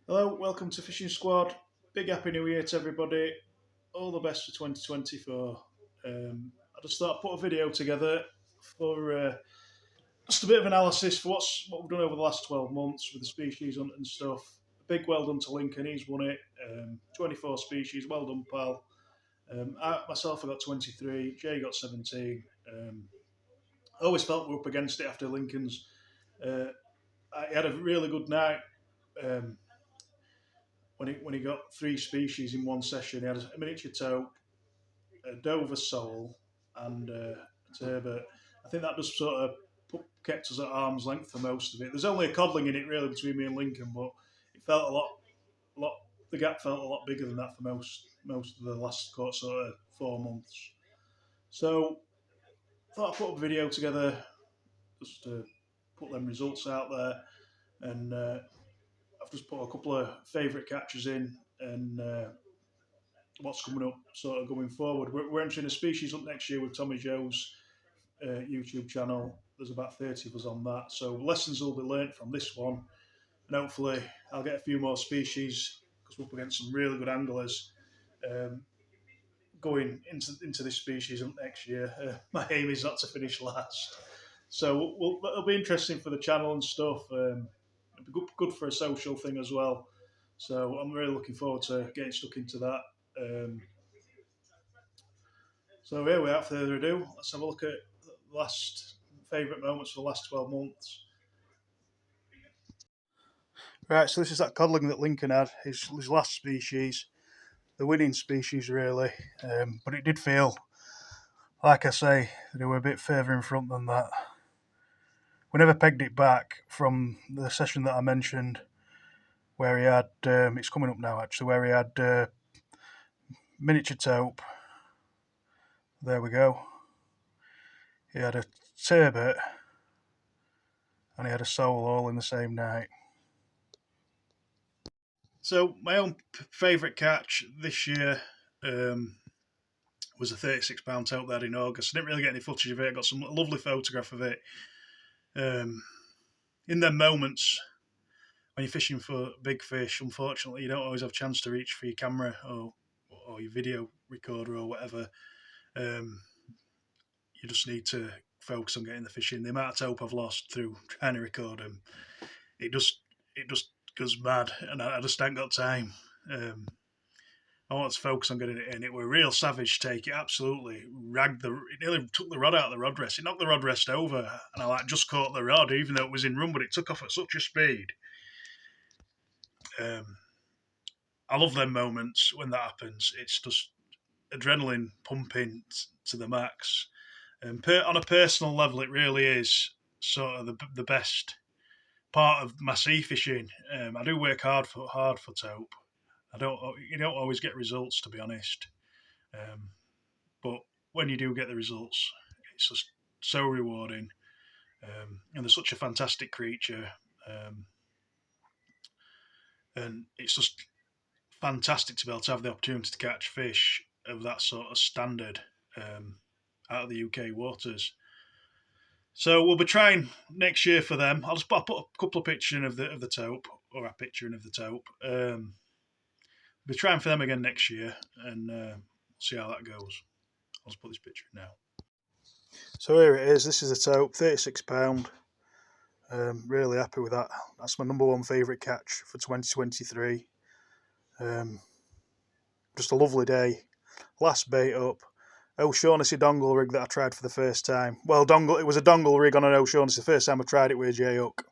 Hello, welcome to Fishing Squad. Big happy new year to everybody. All the best for 2024. I just thought I'd put a video together for just a bit of analysis for what we've done over the last 12 months with the species hunt and stuff. Big well done to Lincoln, he's won it. 24 species, well done, pal. I got 23, Jay got 17. I always felt we were up against it after Lincoln's. Uh, he had a really good night. Um, when he got three species in one session. He had a miniature tope, a Dover sole, and a turbot. I think that just sort of kept us at arm's length for most of it. There's only a codling in it really between me and Lincoln, but it felt a lot. The gap felt a lot bigger than that for most of the last sort of 4 months. So I thought I'd put a video together just to put them results out there, and I've just put a couple of favourite catches in and what's coming up sort of going forward. We're entering a species hunt next year with Tommy Joe's YouTube channel. There's about 30 of us on that. So lessons will be learnt from this one. And hopefully I'll get a few more species because we're up against some really good anglers um, going into this species hunt next year. My aim is not to finish last. So it'll be interesting for the channel and stuff. It'll be good for a social thing as well. So I'm really looking forward to getting stuck into that. Um, so yeah, without further ado, let's have a look at the last favourite moments for the last 12 months. Right, so this is that codling that Lincoln had, his last species, the winning species really, but it did feel, like I say, they were a bit further in front than that. We never pegged it back from the session that I mentioned where he had, it's coming up now actually, where he had miniature taupe. There we go. He had a turbot and he had a sole all in the same night. So my own favourite catch this year was a 36-pound taupe there in August. I didn't really get any footage of it. I got some lovely photograph of it. In them moments when you're fishing for big fish, unfortunately, you don't always have a chance to reach for your camera or your video recorder or whatever. You just need to focus on getting the fish in. The amount of taupe I've lost through trying to record them, it just goes mad, and I just ain't got time. I want to focus on getting it in. It were a real savage take. It absolutely it nearly took the rod out of the rod rest. It knocked the rod rest over, and I just caught the rod, even though it was in run, but it took off at such a speed. I love them moments when that happens. It's just adrenaline pumping to the max. And on a personal level, it really is sort of the best part of my sea fishing. I do work hard for taupe. You don't always get results, to be honest. But when you do get the results, it's just so rewarding. And they're such a fantastic creature. And it's just fantastic to be able to have the opportunity to catch fish of that sort of standard out of the UK waters. So we'll be trying next year for them. I'll put a couple of pictures of the taupe, or a picture of the taupe. We'll be trying for them again next year, and we'll see how that goes. I'll just put this picture in now. So here it is. This is a taupe, £36. Really happy with that. That's my number one favourite catch for 2023. Just a lovely day. Last bait up. O'Shaughnessy dongle rig that I tried for the first time. Well, it was a dongle rig on an O'Shaughnessy. The first time I tried it with a J-hook.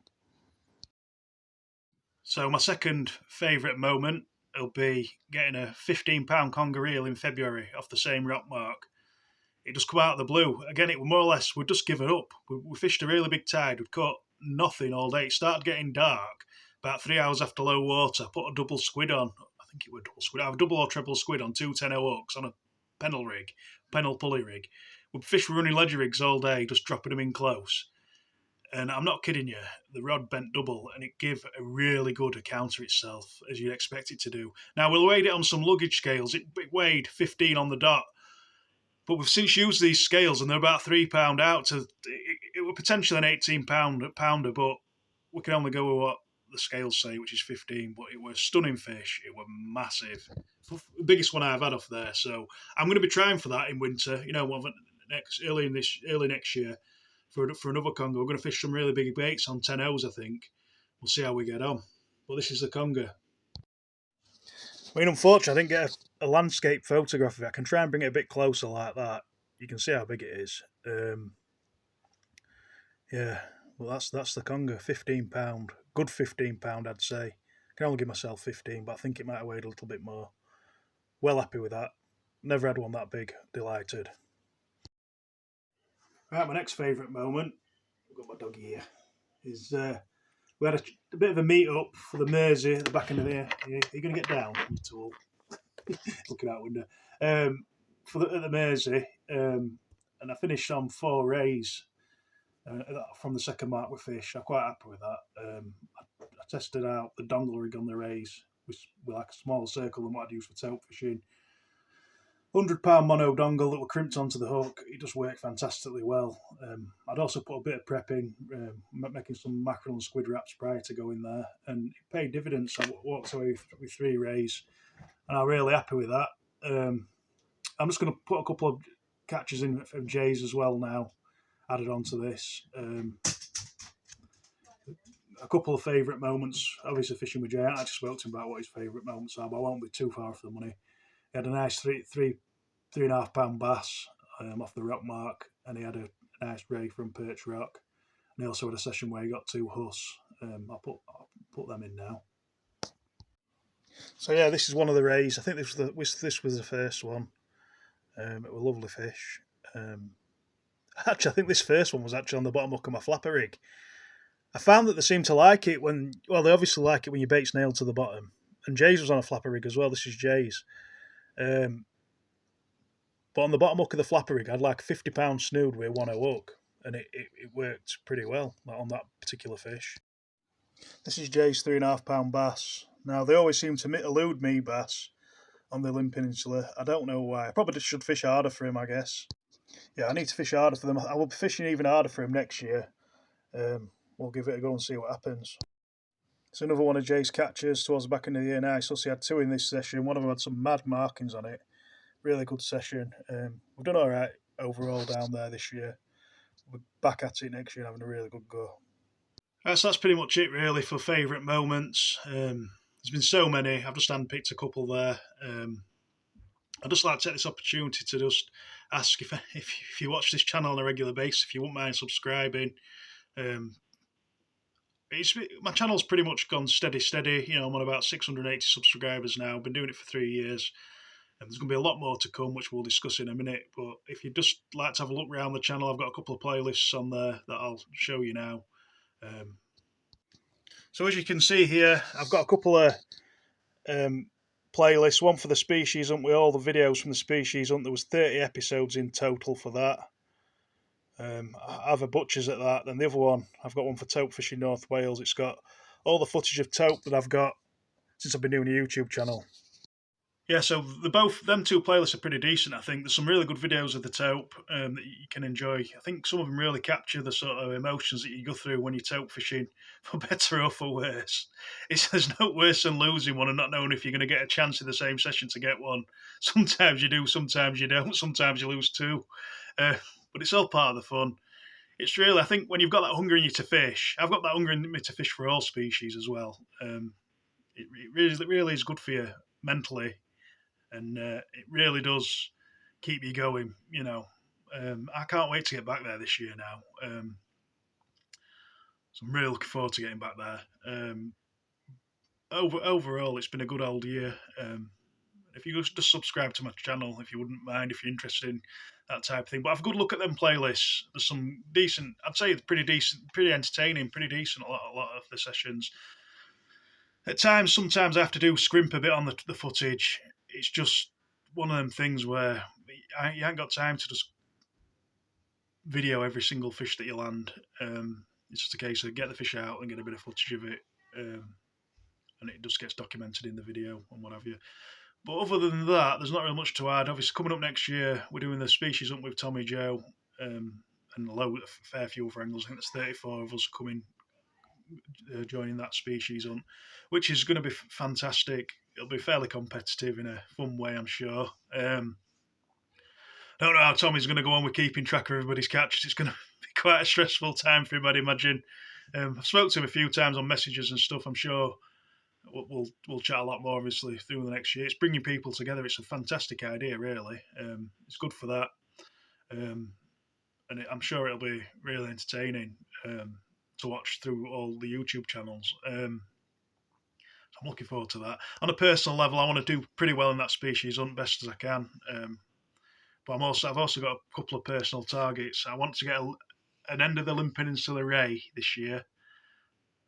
So my second favourite moment will be getting a £15 conger eel in February off the same rock mark. It just come out of the blue. Again, it was more or less, we'd just given up. We fished a really big tide. We'd caught nothing all day. It started getting dark. About 3 hours after low water, I put a double squid on. I think it was double squid. I have a double or triple squid on 210 hooks on a Pennell pulley rig. We'd fish running ledger rigs all day, just dropping them in close. And I'm not kidding you, the rod bent double and it gave a really good counter itself, as you'd expect it to do. Now, we'll weigh it on some luggage scales. It weighed 15 on the dot. But we've since used these scales and they're about £3 out. It was potentially an £18 pounder, but we can only go with what the scales say, which is 15, but it was stunning fish. It were massive. The biggest one I've had off there. So I'm going to be trying for that in winter. Early next year for another conger. We're going to fish some really big baits on 10 O's, I think. We'll see how we get on. But this is the conger. I mean, unfortunately, I didn't get a landscape photograph of it. I can try and bring it a bit closer like that. You can see how big it is. Yeah, well, that's the conger, £15. Good £15, I'd say. I can only give myself 15, but I think it might have weighed a little bit more. Well happy with that. Never had one that big. Delighted. Right, my next favourite moment, I've got my dog here, is we had a bit of a meet up for the Mersey at the back end of the year. Are you going to get down, you tool? Looking out window. At the Mersey, and I finished on 4 rays from the second mark with fish. I'm quite happy with that. I tested out the dongle rig on the rays with like a smaller circle than what I'd use for tope fishing. £100 mono dongle that were crimped onto the hook. It just worked fantastically well. I'd also put a bit of prep in, making some mackerel and squid wraps prior to going there, and it paid dividends. So I walked away with 3 rays, and I'm really happy with that. I'm just going to put a couple of catches in from Jay's as well now, added on to this. A couple of favourite moments, obviously fishing with Jay. I actually spoke to him about what his favourite moments are, but I won't be too far off the money. He had a nice 3.5 pound bass off the rock mark, and he had a nice ray from Perch Rock. And he also had a session where he got 2 huss. I'll put them in now. So yeah, this is one of the rays. I think this was the first one. It was a lovely fish. Actually, I think this first one was actually on the bottom hook of my flapper rig. I found that they seem to like it they obviously like it when your bait's nailed to the bottom. And Jay's was on a flapper rig as well. This is Jay's. But on the bottom hook of the flapper rig, I had like a £50 snood with a 1/0 hook, and it worked pretty well on that particular fish. This is Jay's 3.5 pound bass. Now, they always seem to elude me bass on the Llyn Peninsula. I don't know why. I probably should fish harder for him, I guess. Yeah, I need to fish harder for them. I will be fishing even harder for him next year. We'll give it a go and see what happens. It's another one of Jay's catches towards the back end of the year. Nice. Also, he had 2 in this session. One of them had some mad markings on it. Really good session. We've done all right overall down there this year. We're back at it next year and having a really good go. So that's pretty much it really for favourite moments. There's been so many. I've just handpicked a couple there. I'd just like to take this opportunity to just ask if you watch this channel on a regular basis, if you wouldn't mind subscribing. My channel's pretty much gone steady. I'm on about 680 subscribers now. I've been doing it for 3 years. And there's going to be a lot more to come, which we'll discuss in a minute. But if you'd just like to have a look around the channel, I've got a couple of playlists on there that I'll show you now. So as you can see here, I've got a couple of playlists. One for the Species Hunt with all the videos from the Species Hunt. There was 30 episodes in total for that. I have a butcher's at that. Then the other one, I've got one for Tope Fishing North Wales. It's got all the footage of tope that I've got since I've been doing a YouTube channel. Yeah, so them 2 playlists are pretty decent, I think. There's some really good videos of the tope that you can enjoy. I think some of them really capture the sort of emotions that you go through when you're tope fishing, for better or for worse. There's no worse than losing one and not knowing if you're going to get a chance in the same session to get one. Sometimes you do, sometimes you don't, sometimes you lose 2. But it's all part of the fun. It's really, I think, when you've got that hunger in you to fish, I've got that hunger in me to fish for all species as well. It really is good for you mentally. And it really does keep you going, I can't wait to get back there this year now. So I'm really looking forward to getting back there. Overall, it's been a good old year. If you just subscribe to my channel, if you wouldn't mind, if you're interested in that type of thing. But have a good look at them playlists. There's some decent, I'd say it's pretty decent, pretty entertaining, pretty decent, a lot of the sessions. At times, sometimes I have to scrimp a bit on the footage. It's just one of them things where you ain't got time to just video every single fish that you land. It's just a case of get the fish out and get a bit of footage of it, and it just gets documented in the video and what have you. But other than that, there's not really much to add. Obviously, coming up next year, we're doing the Species Hunt with Tommy Joe and a fair few other angles. I think there's 34 of us coming joining that species hunt, which is going to be fantastic. It'll be fairly competitive in a fun way, I'm sure. I don't know how Tommy's going to go on with keeping track of everybody's catches. It's going to be quite a stressful time for him, I'd imagine. I've spoken to him a few times on messages and stuff. I'm sure we'll chat a lot more, obviously, through the next year. It's bringing people together. It's a fantastic idea, really. It's good for that. Um, and I'm sure it'll be really entertaining to watch through all the YouTube channels. I'm looking forward to that. On a personal level, I want to do pretty well in that species hunt, best as I can. But I've also got a couple of personal targets. I want to get an end of the Limb Peninsula Ray this year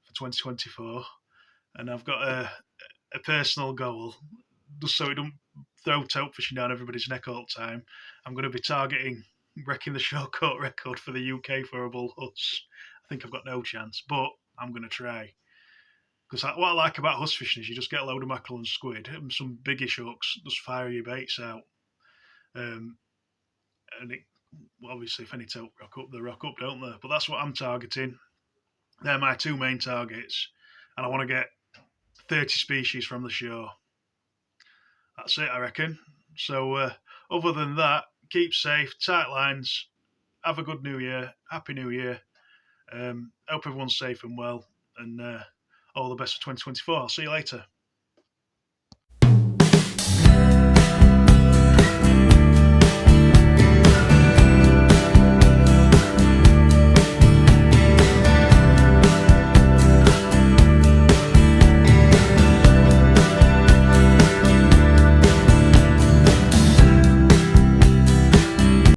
for 2024, and I've got a personal goal just so it don't throw tote fishing down everybody's neck all the time. I'm going to be targeting breaking the short-coat record for the UK for a bull huss. I think I've got no chance, but I'm going to try. Because what I like about huss fishing is you just get a load of mackerel and squid and some biggish hooks, just fire your baits out. Um, and it, obviously, if any tote rock up, don't they? But that's what I'm targeting. They're my two main targets. And I want to get 30 species from the show. That's it, I reckon. So, other than that, keep safe, tight lines, have a good New Year, Happy New Year. Hope everyone's safe and well, and all the best for 2024. I'll see you later.